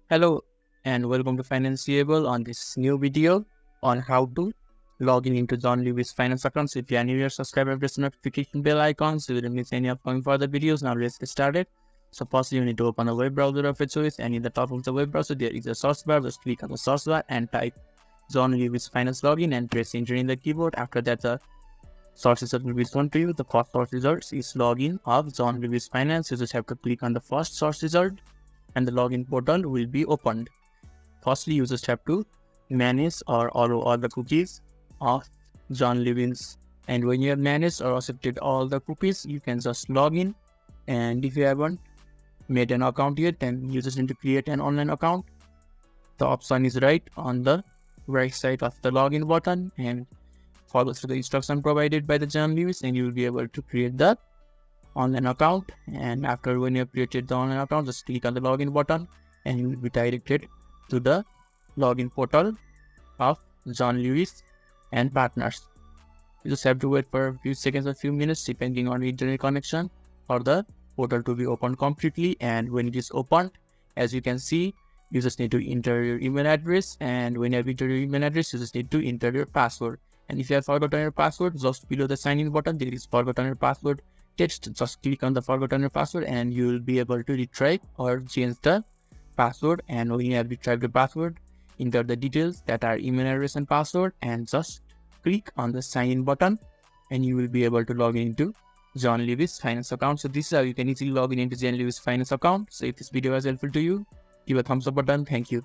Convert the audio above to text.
Hello and welcome to Financeable on this new video on how to log in into John Lewis Finance account. So if you are new here, subscribe, press the notification bell icon so you don't miss any upcoming further videos. Now let's get started. So first you need to open a web browser of your choice, and in the top of the web browser there is a search bar. Just click on the search bar and type John Lewis Finance login and press enter in the keyboard. After that the search result will be shown to you. The first search result is login of John Lewis Finance. You just have to click on the first search result and the login portal will be opened. Firstly, you just have to manage or allow all the cookies of John Lewis. And when you have managed or accepted all the cookies, you can just log in. And if you haven't made an account yet, then you just need to create an online account. The option is right on the right side of the login button, and follow through the instruction provided by the John Lewis, and you will be able to create the online account. And after when you have created the online account, just click on the login button and you will be directed to the login portal of John Lewis and partners. You just have to wait for a few seconds or few minutes depending on internet connection for the portal to be opened completely. And when it is opened, as you can see, you just need to enter your email address, and when you have entered your email address, you just need to enter your password. And if you have forgotten your password, just below the sign in button there is forgotten your password text. Just click on the forgotten your password and you will be able to retrieve or change the password. And when you have retrieved the password, enter the details that are email address and password and just click on the sign in button and you will be able to log into John Lewis Finance account. So this is how you can easily log in into John Lewis Finance account. So if this video was helpful to you, give a thumbs up button. Thank you.